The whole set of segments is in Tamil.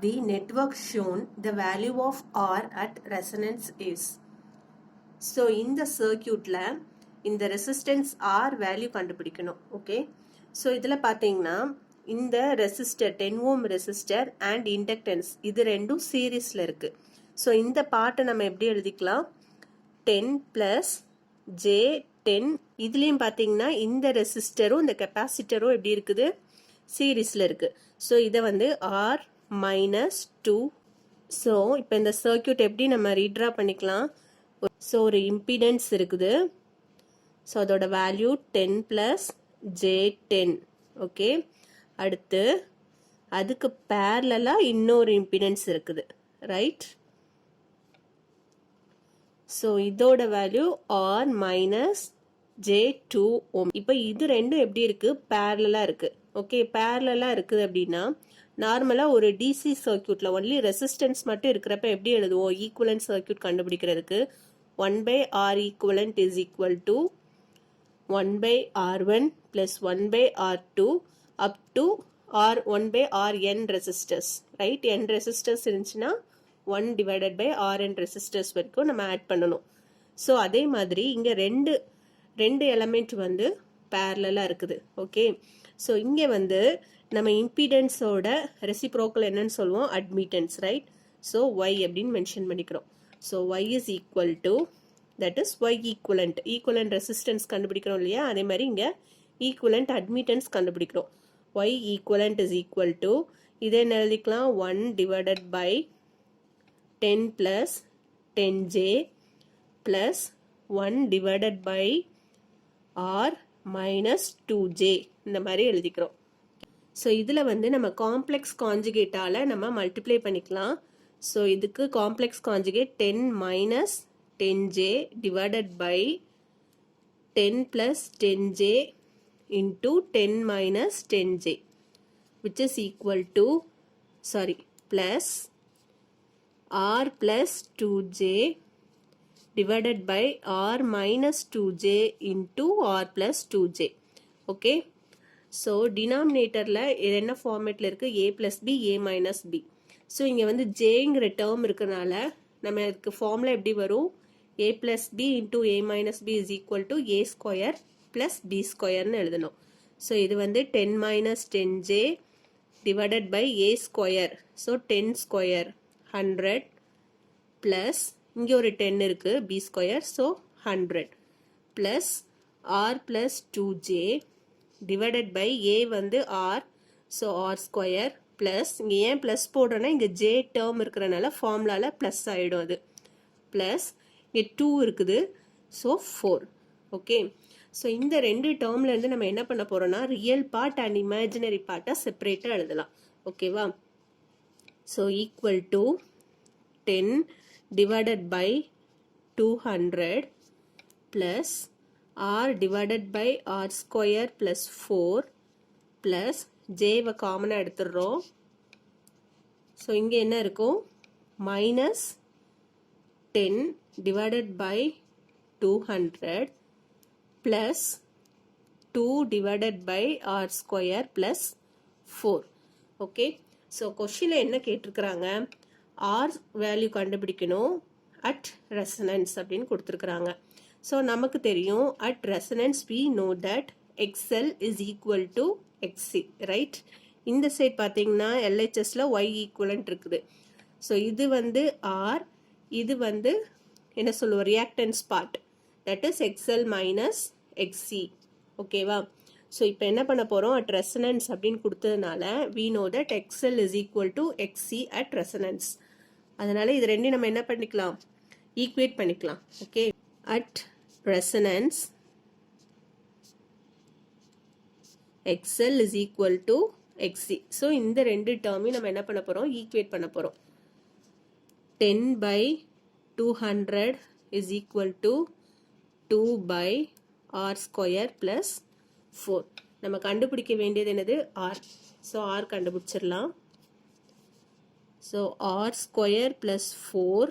the network shown, the value of R at resonance is. So in the circuit la இந்த resistance R value கண்டுபிடிக்கணும். Okay. So இதுல பாத்தீங்கன்னா இந்த resistor 10 ohm resistor and inductance இது ரெண்டும் சீரிஸ்ல இருக்கு. So இந்த பார்ட்டை நம்ம எப்படி எழுதிக்கலாம்? 10 plus J10 இதுலயும் பாத்தீங்கன்னா இந்த ரெசிஸ்டரும் இந்த கெப்பாசிட்டரும் எப்படி இருக்குது? சீரிஸ்ல இருக்கு. So இதை வந்து R minus 2. So இப்போ இந்த சர்க்யூட் எப்படி நம்ம ரீட்ரா பண்ணிக்கலாம்? So ஒரு இம்பிடன்ஸ் இருக்குது. So அதோட வேல்யூ 10 plus J10. ஓகே. அடுத்து அதுக்கு பேரலலா இன்னொரு இம்பிடன்ஸ் இருக்குது. ரைட்? So இதோட value R minus J2 ohm. இப்போ இது ரெண்டும் எப்படி இருக்கு? பேரலலா இருக்கு. ஓகே, பேரலலா இருக்குது அப்படின்னா நார்மலா ஒரு டிசி சர்க்யூட்ல ஒன்லி ரெசிஸ்டன்ஸ் மட்டும் இருக்கிறப்ப எப்படி எழுதுவோம்? ஈக்குவலன்ட் சர்க்யூட் கண்டுபிடிக்கிறதுக்கு 1 by R equivalent is equal to 1 by R1 plus 1 by R2 up to R1 by Rn resistors. Right? N resistors இருந்துச்சுன்னா 1 divided by Rn resistors வரைக்கும் நம்ம ஆட் பண்ணணும். ஸோ அதே மாதிரி இங்க ரெண்டு எலமெண்ட் வந்து பேரலா இருக்குது. ஓகே. ஸோ இங்க வந்து நம்ம இம்பிடன்ஸோட ரெசிப்ரோக்கல் என்னன்னு சொல்லுவோம்? அட்மிட்டன்ஸ். ரைட்? ஸோ Y அப்படின்னு மென்ஷன் பண்ணிக்கிறோம். So Y is equal to, that is Y equivalent. Equivalent resistance கண்டுபிடிக்கிறோம் இல்லையா? அதே மாதிரி இங்க ஈக்குவலண்ட் அட்மிட்டன்ஸ் கண்டுபிடிக்கிறோம். Y equivalent is equal to, இதை என்ன எழுதிக்கலாம்? 1 divided by 10 plus 10J plus 1 divided by R minus 2J இந்த மாதிரி எழுதிக்கிறோம். ஸோ இதில் வந்து நம்ம காம்ப்ளெக்ஸ் கான்ஜுகேட்டால் நம்ம மல்டிப்ளை பண்ணிக்கலாம். ஸோ இதுக்கு complex conjugate 10 minus 10J divided by 10 plus 10J into 10 minus 10J which is equal to, plus R plus 2J divided by R minus 2J into R plus 2J. Okay. So denominatorல இது என்ன ஃபார்மேட்ல இருக்கு? A plus B, A minus B. So இங்கே வந்து ஜேங்கிற டேர்ம் இருக்கனால நம்ம இதுக்கு ஃபார்முலா எப்படி வரும்? A plus B into A minus B is equal to A square plus B squareன்னு எழுதணும். ஸோ இது வந்து 10 minus 10J divided by A square. So 10 square 100 plus இங்கே ஒரு 10 இருக்கு B square. So 100 plus R plus 2J divided by A வந்து R. So R square plus இங்கே ஏன் ப்ளஸ் போடுறோன்னா இங்கே J டேர்ம் இருக்கிறனால ஃபார்முலால ப்ளஸ் ஆகிடும். அது ப்ளஸ் இங்கே 2 இருக்குது. ஸோ 4. ஓகே. ஸோ இந்த ரெண்டு டேர்ம்லேருந்து நம்ம என்ன பண்ண போகிறோம்னா ரியல் பார்ட் அண்ட் இமேஜினரி பார்ட்டை செப்பரேட்டாக எழுதலாம். ஓகேவா? So equal to 10 divided by 200 plus R divided by R square plus 4 plus Jவை காமனாக எடுத்துடுறோம். ஸோ இங்கே என்ன இருக்கும்? Minus 10 divided by 200 plus 2 divided by R square plus 4. Okay. So கொஸ்டினில் என்ன கேட்டிருக்கிறாங்க? R வேல்யூ கண்டுபிடிக்கணும் அட் ரெசனன்ஸ் அப்படின்னு கொடுத்துருக்குறாங்க. ஸோ நமக்கு தெரியும் at resonance we know that XL is equal to XC. Right? இந்த சைட் பார்த்தீங்கன்னா LHSல Y ஈக்குவலண்ட் இருக்குது. ஸோ இது வந்து R, இது வந்து என்ன சொல்லுவோம்? Reactance part. That is XL minus XC. ஓகேவா? ஸோ இப்போ என்ன பண்ண போகிறோம்? அட் ரெசனன்ஸ் அப்படின்னு கொடுத்ததுனால we know that XL is equal to XC at resonance. அதனால இது ரெண்டையும் நம்ம என்ன பண்ணிக்கலாம்? ஈக்குவேட் பண்ணிக்கலாம். Okay. At resonance XL is equal to XC. So இந்த ரெண்டு டேர்மையும் நம்ம என்ன பண்ண போகிறோம்? ஈக்குவேட் பண்ண போகிறோம். 10 by 200 is equal to 2 by R square plus 4. நம்ம கண்டுபிடிக்க வேண்டியது என்னது? R. ஸோ R கண்டுபிடிச்சிடலாம். So R square plus 4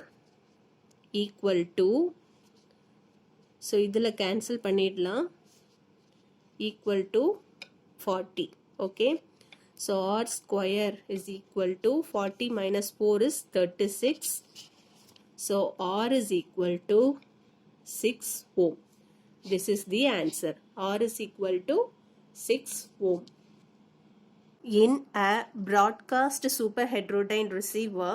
equal to, so இதில் கேன்சல் பண்ணிடலாம், equal to 40. Okay. So R square is equal to 40 minus 4 is 36. So R is equal to 6 ohm. This is the answer. R is equal to 6 ohm. In a broadcast superheterodyne receiver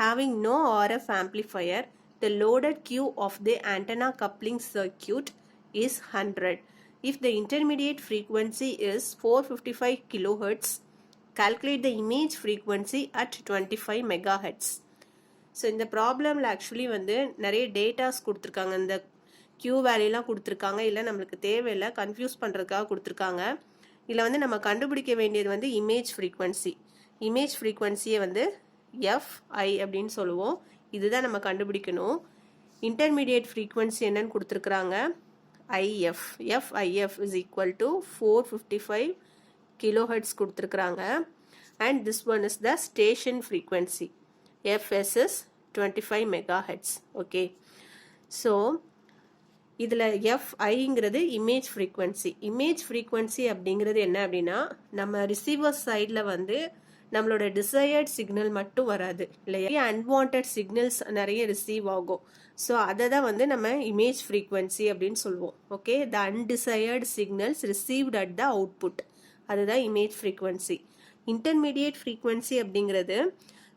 having no RF amplifier, the loaded Q of the antenna coupling circuit is 100. If the intermediate frequency is 455 kHz, calculate the image frequency at 25 MHz. So இந்த ப்ராப்ளமில் ஆக்சுவலி வந்து நிறைய டேட்டாஸ் கொடுத்துருக்காங்க. இந்த Q வேல்யூலாம் கொடுத்துருக்காங்க. இல்லை நம்மளுக்கு தேவையில்லை, கன்ஃபியூஸ் பண்ணுறதுக்காக கொடுத்துருக்காங்க. இதில் வந்து நம்ம கண்டுபிடிக்க வேண்டியது வந்து இமேஜ் ஃப்ரீக்வன்சி. இமேஜ் ஃப்ரீக்வன்சியை வந்து FI அப்படின்னு சொல்லுவோம். இதுதான் நம்ம கண்டுபிடிக்கணும். இன்டர்மீடியேட் ஃப்ரீக்வன்சி என்னன்னு கொடுத்துருக்குறாங்க, IF. FIF is equal to 455 kilohertz கொடுத்துருக்குறாங்க. And this one is the station frequency. FS is 25 megahertz. Okay. So இதில் FIங்கிறது இமேஜ் ஃப்ரீக்வன்சி. இமேஜ் ஃப்ரீக்வன்சி அப்படிங்கிறது என்ன அப்படின்னா, நம்ம ரிசீவர் சைடில் வந்து நம்மளோட டிசையர்ட் சிக்னல் மட்டும் வராது இல்லையா, அன்வான்ட் சிக்னல்ஸ் நிறைய ரிசீவ் ஆகும். ஸோ அதை தான் வந்து நம்ம இமேஜ் ஃப்ரீக்வன்சி அப்படின்னு சொல்லுவோம். Okay, the undesired signals received at the output, அதுதான் இமேஜ் ஃப்ரீக்வன்சி. இன்டர்மீடியேட் ஃப்ரீக்வன்சி அப்படிங்கிறது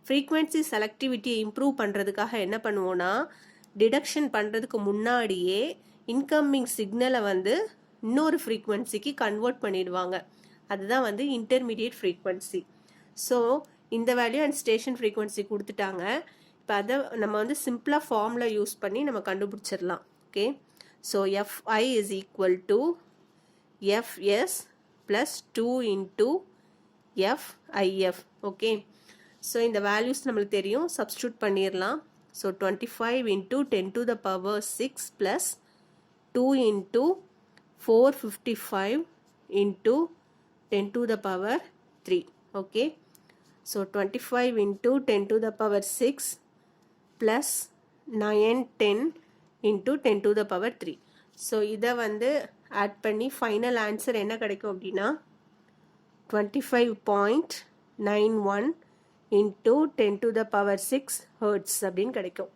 ஃப்ரீக்வன்சி செலக்டிவிட்டியை இம்ப்ரூவ் பண்ணுறதுக்காக என்ன பண்ணுவோன்னா, டிடக்ஷன் பண்ணுறதுக்கு முன்னாடியே இன்கமிங் சிக்னலை வந்து இன்னொரு ஃப்ரீக்வன்சிக்கு கன்வெர்ட் பண்ணிடுவாங்க. அதுதான் வந்து இன்டர்மீடியேட் ஃப்ரீக்வன்சி. ஸோ இந்த வேல்யூ அண்ட் ஸ்டேஷன் ஃப்ரீக்வன்சி கொடுத்துட்டாங்க. இப்போ அதை நம்ம வந்து சிம்பிளாக ஃபார்முலா யூஸ் பண்ணி நம்ம கண்டுபிடிச்சிடலாம். Okay, so FI is equal to FS plus 2 into FIF. Okay, so இந்த வேல்யூஸ் நம்மளுக்கு தெரியும், சப்ஸ்டியூட் பண்ணிடலாம். So 25 into 10 to the power 6 plus 2 into 455 into 10 to the power 3. Okay, so 25 into 10 to the power 6 plus 9 10 into 10 to the power 3. So இதை வந்து ஆட் பண்ணி ஃபைனல் ஆன்சர் என்ன கிடைக்கும் அப்படின்னா 25.91 into 10 to the power 6 hertz அப்படின்னு கிடைக்கும்.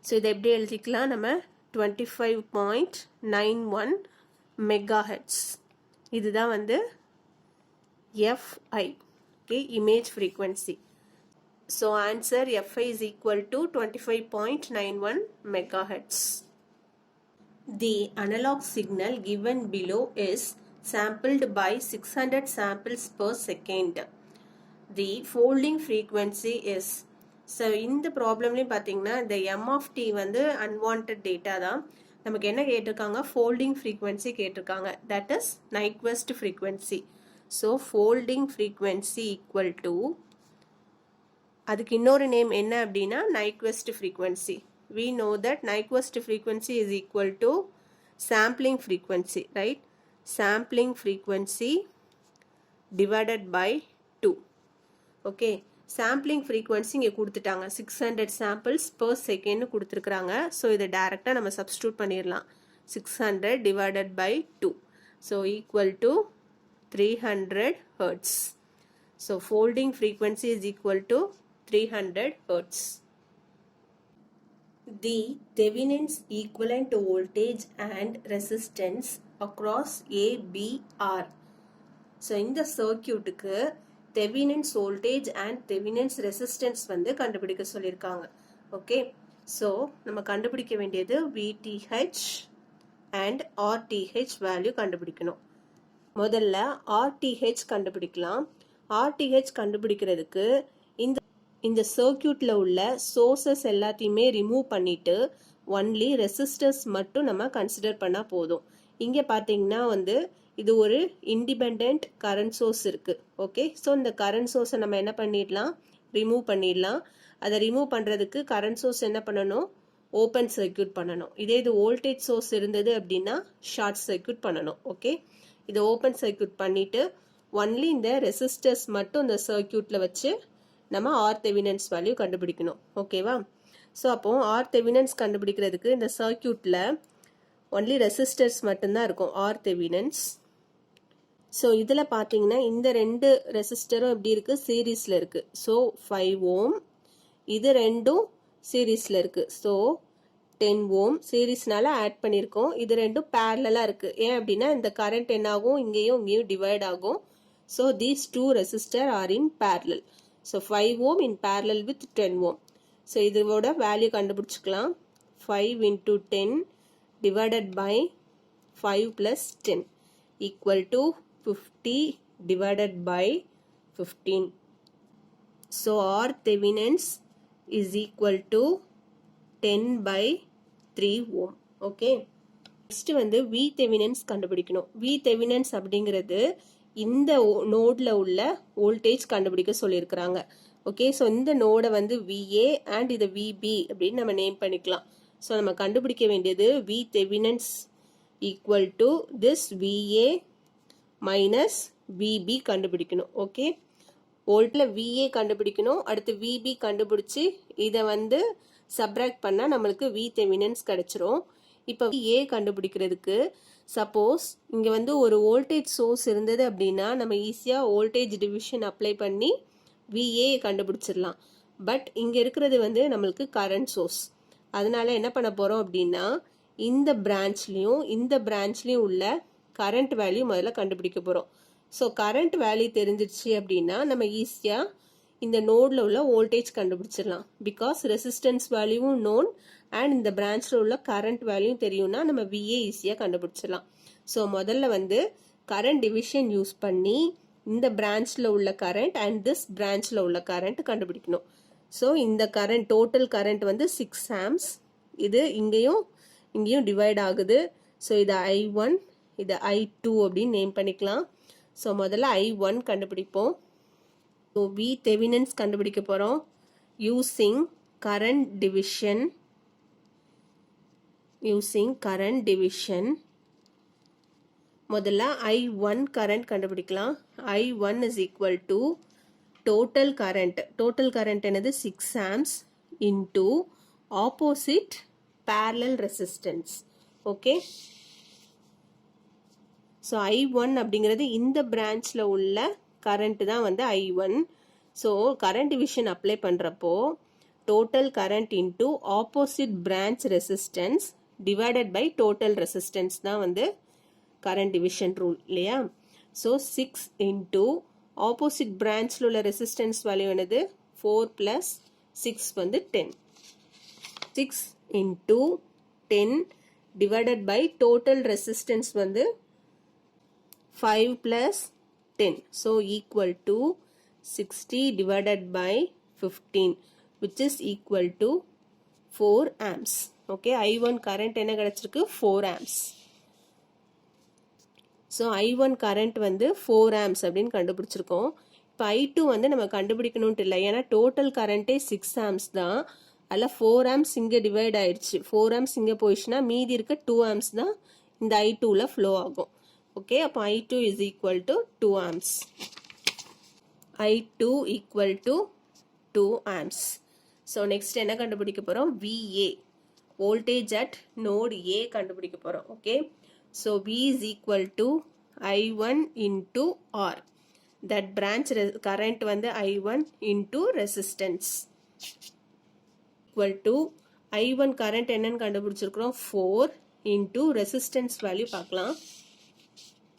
ஸோ இதை எப்படி எழுதிக்கலாம், நம்ம 25.91 மெகாஹெர்ட்ஸ். இதுதான் வந்து FI. Okay, image frequency. So answer FI is equal to 25.91 megahertz. The analog signal given below is sampled by 600 samples per second. The folding frequency is, so இந்த ப்ராப்ளம்லேயும் பார்த்தீங்கன்னா இந்த M of T வந்து அன்வான்ட் டேட்டா தான். நமக்கு என்ன கேட்டிருக்காங்க, ஃபோல்டிங் ஃப்ரீக்வன்சி கேட்டிருக்காங்க, that is Nyquist frequency. So folding frequency equal to, அதுக்கு இன்னொரு நேம் என்ன அப்படின்னா Nyquist frequency. We know that Nyquist frequency is equal to sampling frequency, right? Sampling frequency divided by 2. Okay, sampling frequency இங்கே கொடுத்துட்டாங்க, 600 samples per second கொடுத்துருக்குறாங்க. ஸோ இதை டைரெக்டாக நம்ம சப்ஸ்டியூட் பண்ணிடலாம். 600 divided by 2. So equal to 300 hertz. So folding frequency is equal to 300 hertz. The Thevenin's equivalent voltage and resistance across A, B, R. So இந்த சர்க்கியூட்டுக்கு Thevenin's voltage and Thevenin's resistance வந்து கண்டுபிடிக்க சொல்லியிருக்காங்க. ஓகே, ஸோ நம்ம கண்டுபிடிக்க வேண்டியது VTH and RTH வேல்யூ கண்டுபிடிக்கணும். முதல்ல RTH கண்டுபிடிக்கலாம். RTH கண்டுபிடிக்கிறதுக்கு இந்த சர்க்கியூட்டில் உள்ள சோர்சஸ் எல்லாத்தையுமே ரிமூவ் பண்ணிட்டு ஒன்லி ரெசிஸ்டர்ஸ் மட்டும் நம்ம கன்சிடர் பண்ணால் போதும். இங்கே பார்த்தீங்கன்னா வந்து இது ஒரு இண்டிபெண்ட் கரண்ட் சோர்ஸ் இருக்குது. ஓகே, ஸோ இந்த கரண்ட் சோர்ஸை நம்ம என்ன பண்ணிடலாம், ரிமூவ் பண்ணிடலாம். அதை ரிமூவ் பண்ணுறதுக்கு கரண்ட் சோர்ஸ் என்ன பண்ணணும், ஓப்பன் சர்க்கியூட் பண்ணணும். இதே இது வோல்டேஜ் சோர்ஸ் இருந்தது அப்படின்னா ஷார்ட் சர்க்கியூட் பண்ணணும். ஓகே, இதை ஓப்பன் சர்க்கியூட் பண்ணிவிட்டு ஒன்லி இந்த ரெசிஸ்டர்ஸ் மட்டும் இந்த சர்க்கியூட்டில் வச்சு நம்ம ஆர் தெவினன்ஸ் வேல்யூ கண்டுபிடிக்கணும். ஓகேவா, ஸோ அப்போ ஆர் தெவினன்ஸ் கண்டுபிடிக்கிறதுக்கு இந்த சர்க்கியூட்டில் ஒன்லி ரெசிஸ்டர்ஸ் மட்டும்தான் இருக்கும். ஆர் தெவினன்ஸ் ஸோ இதில் பார்த்தீங்கன்னா இந்த ரெண்டு ரெசிஸ்டரும் எப்படி இருக்கு, சீரீஸில் இருக்கு. ஸோ 5 ஓம், இது ரெண்டும் சீரீஸில் இருக்கு. ஸோ 10 ஓம் சீரீஸ்னால ஆட் பண்ணியிருக்கோம். இது ரெண்டும் பேரலாக இருக்கு. ஏன் அப்படின்னா இந்த கரண்ட் என்ன ஆகும், இங்கேயும் டிவைட் ஆகும். So these two resistor are in parallel. So 5 ohm in parallel with 10 ohm. So இதோட வேல்யூ கண்டுபிடிச்சிக்கலாம். 5 into 10 divided by 5 plus 10 equal to 50 divided by 15. So R Thevenin's is equal to 10 by 3 ohm. Okay. Next வந்து V Thevenin's கண்டுபிடிக்கணும். V Thevenin's அப்படிங்கிறது இந்த நோட்ல உள்ள வோல்டேஜ் கண்டுபிடிக்க சொல்லியிருக்கிறாங்க. ஓகே, ஸோ இந்த நோடை வந்து VA அண்ட் இதை VB அப்படின்னு நம்ம நேம் பண்ணிக்கலாம். ஸோ நம்ம கண்டுபிடிக்க வேண்டியது V Thevenin's equal to this VA minus VB கண்டுபிடிக்கணும். ஓகே, வோல்ட்டில் VA கண்டுபிடிக்கணும், அடுத்து VB கண்டுபிடிச்சி இதை வந்து சப்ராக்ட் பண்ணால் நம்மளுக்கு V Thevenin's கிடைச்சிரும். இப்போ VA கண்டுபிடிக்கிறதுக்கு சப்போஸ் இங்கே வந்து ஒரு வோல்டேஜ் சோர்ஸ் இருந்தது அப்படின்னா நம்ம ஈஸியாக வோல்டேஜ் டிவிஷன் அப்ளை பண்ணி VA கண்டுபிடிச்சிடலாம். பட் இங்கே இருக்கிறது வந்து நம்மளுக்கு கரண்ட் சோர்ஸ். அதனால என்ன பண்ண போகிறோம் அப்படின்னா இந்த பிரான்ச்லேயும் உள்ள கரண்ட் வேல்யூ முதல்ல கண்டுபிடிக்க போகிறோம். ஸோ கரண்ட் வேல்யூ தெரிஞ்சிருச்சு அப்படின்னா நம்ம ஈஸியாக இந்த நோடில் உள்ள வோல்டேஜ் கண்டுபிடிச்சிடலாம். பிகாஸ் ரெசிஸ்டன்ஸ் வேல்யூவும் நோன் அண்ட் இந்த பிரான்ச்சில் உள்ள கரண்ட் வேல்யூ தெரியும்னா நம்ம VA ஈஸியாக கண்டுபிடிச்சிடலாம். ஸோ முதல்ல வந்து கரண்ட் டிவிஷன் யூஸ் பண்ணி இந்த பிரான்ச்சில் உள்ள கரண்ட் அண்ட் திஸ் பிரான்ச்சில் உள்ள கரண்ட் கண்டுபிடிக்கணும். ஸோ இந்த கரண்ட் டோட்டல் கரண்ட் வந்து 6 ஆம்ஸ். இது இங்கேயும் டிவைட் ஆகுது. ஸோ இது I1, இது I2 அப்படின்னு நேம் பண்ணிக்கலாம். ஸோ முதல்ல I1 கண்டுபிடிப்போம். ஸோ V Thevenin's கண்டுபிடிக்க போகிறோம் யூஸிங் கரண்ட் டிவிஷன். முதல்ல I1 கரண்ட் கண்டுபிடிக்கலாம். I1 is equal to total current என்னது 6 amps into opposite parallel resistance. Okay, so I1 அப்படிங்கிறது இந்த பிரான்ச்சில் உள்ள கரண்ட் தான் வந்து I1. So current division apply பண்ணுறப்போ total current into opposite branch resistance divided by total resistance தான் வந்து கரண்ட் டிவிஷன் ரூல் இல்லையா. ஸோ 6 இன்டூ ஆப்போசிட் பிரான்ச்சில் உள்ள ரெசிஸ்டன்ஸ் வேல்யூ என்னது 4 + 6 வந்து 10. 6 into 10 divided by total resistance வந்து 5 + 10. So equal to 60 divided by 15 which is equal to 4 amps. Okay, I1 current என்ன கிடைச்சிருக்கு 4 amps. So I1 current வந்து 4 amps அப்படின்னு கண்டுபிடிச்சிருக்கோம். இப்போ I2 வந்து நம்ம கண்டுபிடிக்கணும்ட்டு இல்லை, ஏன்னா டோட்டல் கரண்ட்டே 6 amps தான். அதில் 4 amps இங்கே டிவைட் ஆயிடுச்சு. 4 amps இங்கே போயிடுச்சுன்னா மீதி இருக்க 2 amps தான் இந்த I2ல ஃப்ளோ ஆகும். ஓகே, அப்போ I2 is equal to 2 amps. I2 equal to 2 amps. So next என்ன கண்டுபிடிக்க போகிறோம் VA, voltage at node A கண்டுபிடிக்க போகிறோம். Okay, so V is equal to I1 into R. That branch current வந்து I1 into resistance equal to I1 current என்னன்னு கண்டுபிடிச்சிருக்கிறோம் 4 into resistance value பார்க்கலாம்.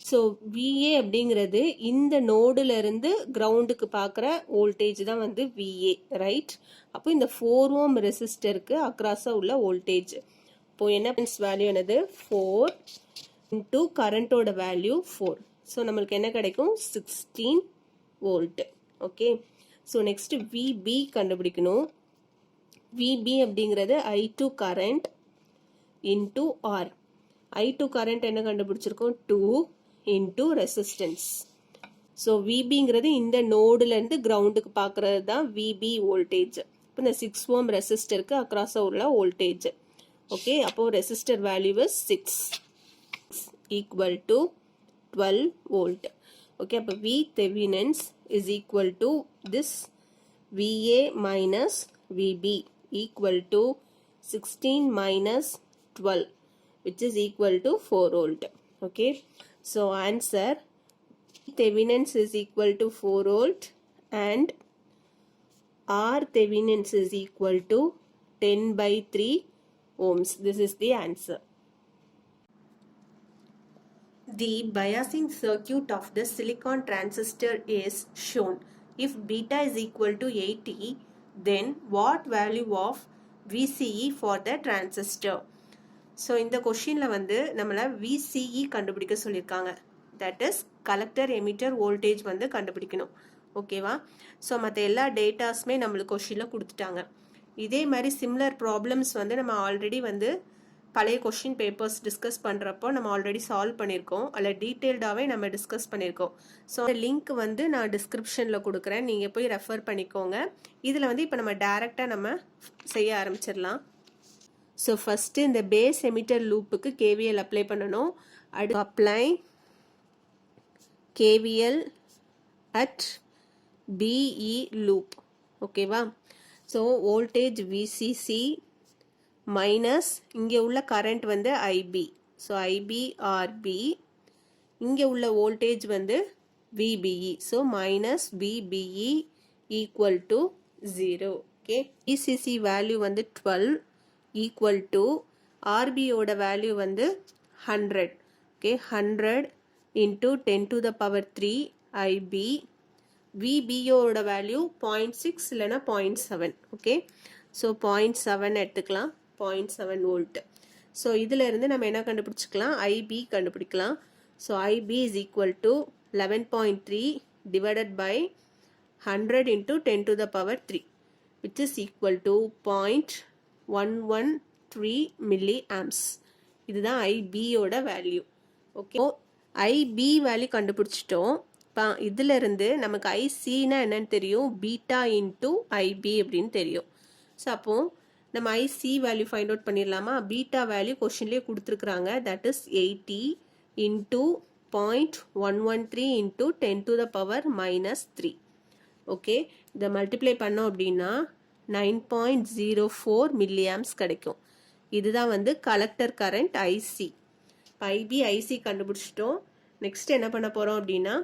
ஸோ VA அப்படிங்கிறது இந்த நோடுல இருந்து கிரவுண்டுக்கு பார்க்குற வோல்டேஜ் தான் வந்து VA, ரைட். அப்போ இந்த 4 ஓம் ரெசிஸ்டருக்கு அக்ராஸாக உள்ள வோல்டேஜ். இப்போ என்ன வேல்யூ என்னது 4 இன்டூ கரண்டோட வேல்யூ 4. ஸோ நம்மளுக்கு என்ன கிடைக்கும் 16 volt. Okay, so next VB கண்டுபிடிக்கணும். VB அப்படிங்கிறது I2 current into R. I2 current என்ன கண்டுபிடிச்சிருக்கோம் 2 into resistance. ஸோ VBங்கிறது இந்த நோடுலேருந்து கிரவுண்டுக்கு பார்க்குறது தான் VB வோல்டேஜ். இப்போ இந்த 6 ஓம் ரெசிஸ்டருக்கு அக்ராஸாக உள்ள வோல்டேஜ். ஓகே, அப்போ resistor value is 6 equal to 12 volt. Okay, அப்போ V Thevenin's is equal to this VA minus VB equal to 16 minus 12 which is equal to 4 volt. Okay, so answer Thevenin's is equal to 4 volt and R Thevenin's is equal to 10 by 3 ohms. This is the answer. The biasing circuit of the silicon transistor is shown. If beta is equal to 80, then what value of VCE for the transistor? So இந்த கொஸ்டின்ல வந்து நம்மள VCE கண்டுபிடிக்க சொல்லியிருக்காங்க. That is collector emitter voltage வந்து கண்டுபிடிக்கணும். ஓகேவா? ஸோ மற்ற எல்லா டேட்டாஸுமே நம்மளுக்கு கொஸ்டின்ல கொடுத்துட்டாங்க. இதே மாதிரி சிமிலர் ப்ராப்ளம்ஸ் வந்து நம்ம ஆல்ரெடி வந்து பழைய கொஸ்டின் பேப்பர்ஸ் டிஸ்கஸ் பண்ணுறப்போ நம்ம ஆல்ரெடி சால்வ் பண்ணியிருக்கோம். அதில் டீட்டெயில்டாகவே நம்ம டிஸ்கஸ் பண்ணியிருக்கோம். ஸோ அந்த லிங்க் வந்து நான் டிஸ்கிரிப்ஷனில் கொடுக்குறேன், நீங்கள் போய் ரெஃபர் பண்ணிக்கோங்க. இதில் வந்து இப்போ நம்ம டைரெக்டாக நம்ம செய்ய ஆரம்பிச்சிடலாம். ஸோ ஃபஸ்ட்டு இந்த பேஸ் எமிட்டர் லூப்புக்கு கேவிஎல் அப்ளை பண்ணணும். அடுத்து apply KVL at BE loop. ஓகேவா? ஸோ வோல்டேஜ் விசிசி மைனஸ் இங்கே உள்ள கரண்ட் வந்து ஐபி. ஸோ ஐபி ஆர்பி, இங்கே உள்ள வோல்டேஜ் வந்து VBE. So minus VBE equal to 0. Okay, VCC value வந்து 12 ஈக்குவல் டு ஆர்பியோட வேல்யூ வந்து 100. Okay, 100 into 10 to the power 3 IB. விபியோட வேல்யூ 0.6 இல்லைனா 0.7. ஓகே, ஸோ 0.7 எடுத்துக்கலாம், 0.7 வோல்ட். ஸோ இதில் இருந்து நம்ம என்ன கண்டுபிடிச்சிக்கலாம்? ஐபி கண்டுபிடிக்கலாம். So IB is equal to 11.3 divided by 100 into 10 to the power 3 which is equal to 0.113 milli arms. இதுதான் ஐபியோட வேல்யூ. ஓகே, ஐபி வேல்யூ கண்டுபிடிச்சிட்டோம். இப்போ இதில் இருந்து நமக்கு ஐசின்னா என்னன்னு தெரியும்? பீட்டா இன்ட்டு ஐபி அப்படின்னு தெரியும். ஸோ அப்போது நம்ம ஐசி வேல்யூ ஃபைண்ட் அவுட் பண்ணிடலாமா? பீட்டா வேல்யூ கொஷின்லேயே கொடுத்துருக்குறாங்க. That is 80 into 0.113 into 10 to the power -3. Okay, இதை மல்டிப்ளை பண்ணோம் அப்படின்னா 9.04 மில்லி ஆம்ஸ் கிடைக்கும். இதுதான் வந்து collector current IC. IB IC கண்டுபிடிச்சிட்டோம். நெக்ஸ்ட் என்ன பண்ண போகிறோம் அப்படின்னா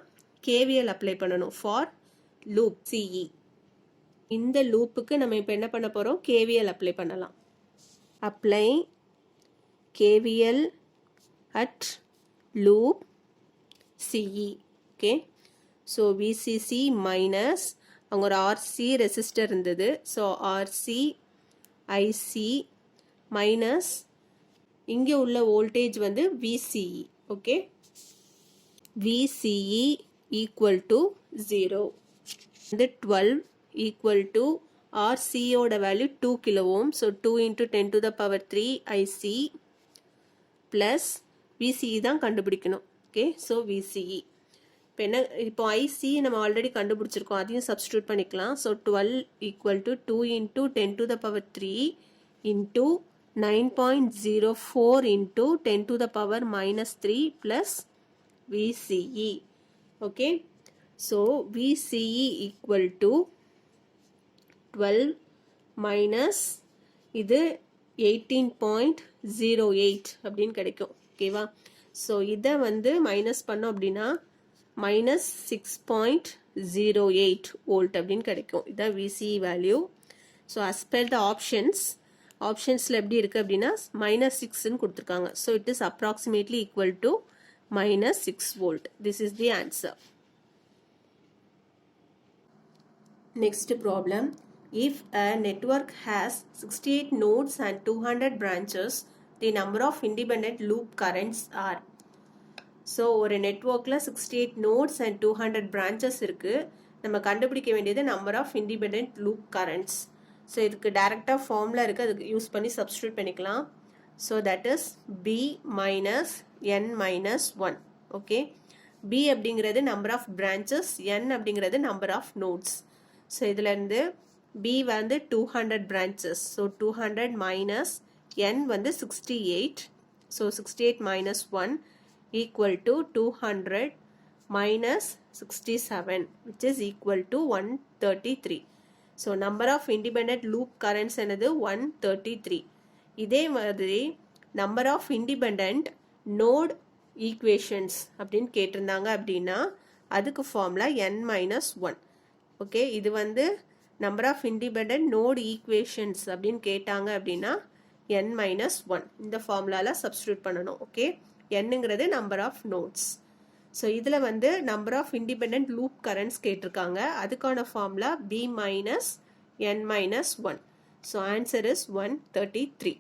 கேவிஎல் அப்ளை பண்ணணும் ஃபார் லூப் சிஇ. இந்த லூப்புக்கு நம்ம இப்போ என்ன பண்ண போகிறோம்? கேவிஎல் அப்ளை பண்ணலாம். Apply KVL at loop CE. Okay, so விசிசி minus அங்கே ஒரு ஆர்சி ரெசிஸ்டர் இருந்தது. ஸோ ஆர்சி ஐசி மைனஸ் இங்கே உள்ள வோல்டேஜ் வந்து VCE. Okay, VCE equal to 0. வந்து 12 ஈக்குவல் டு ஆர்சியோட value 2 kilo ohm. So 2 into 10 to the power 3 IC plus VCE தான் கண்டுபிடிக்கணும். ஓகே, ஸோ விசிஇ இப்போ என்ன? இப்போ ஐசி நம்ம ஆல்ரெடி கண்டுபிடிச்சிருக்கோம், அதையும் சப்ஸ்டியூட் பண்ணிக்கலாம். So 12 equal to 2 into 10 to the power 3 into 9.04 into 10 to the power -3 plus VCE. Okay, so VCE equal to 12 minus இது 18.08 அப்படின்னு கிடைக்கும். ஓகேவா? ஸோ இதை வந்து மைனஸ் பண்ணோம் அப்படின்னா -6.08 வோல்ட் அப்படின்னு கிடைக்கும். இதான் VCE value. So as per the ஆப்ஷன்ஸில் எப்படி இருக்குது அப்படின்னா -6ன்னு கொடுத்துருக்காங்க. So it is approximately equal to -6 volt. This is the answer. Next problem. If a network has 68 nodes and 200 branches, the number of independent loop currents are. So ஒரு நெட்வொர்க்கில் 68 nodes and 200 branches இருக்குது. நம்ம கண்டுபிடிக்க வேண்டியது number of independent loop currents. So இதுக்கு டைரெக்டாக ஃபார்முலா இருக்குது, அதுக்கு யூஸ் பண்ணி சப்ஸ்டியூட் பண்ணிக்கலாம். So that is B minus n minus 1. Okay, B அப்படிங்கிறது நம்பர் ஆஃப் பிரான்ச்சஸ், n அப்படிங்கிறது நம்பர் ஆஃப் நோட்ஸ். ஸோ இதுலேருந்து B வந்து 200 பிரான்ச்சஸ். ஸோ 200 மைனஸ் n வந்து 68. So 68 minus 1 equal to 200 minus 67 which is equal to 133. So number of independent loop currents என்னது? 133. இதே மாதிரி number of independent node equations அப்படின்னு கேட்டிருந்தாங்க அப்படின்னா அதுக்கு formula n minus one. Okay, இது வந்து number of independent node equations அப்படின்னு கேட்டாங்க அப்படின்னா n மைனஸ் ஒன் இந்த ஃபார்முலால சப்ஸ்டியூட் பண்ணணும். ஓகே, என்னங்கிறது நம்பர் ஆஃப் நோட்ஸ். ஸோ இதில் வந்து number of independent loop currents கேட்டிருக்காங்க. அதுக்கான formula b minus n minus one. So answer is 133.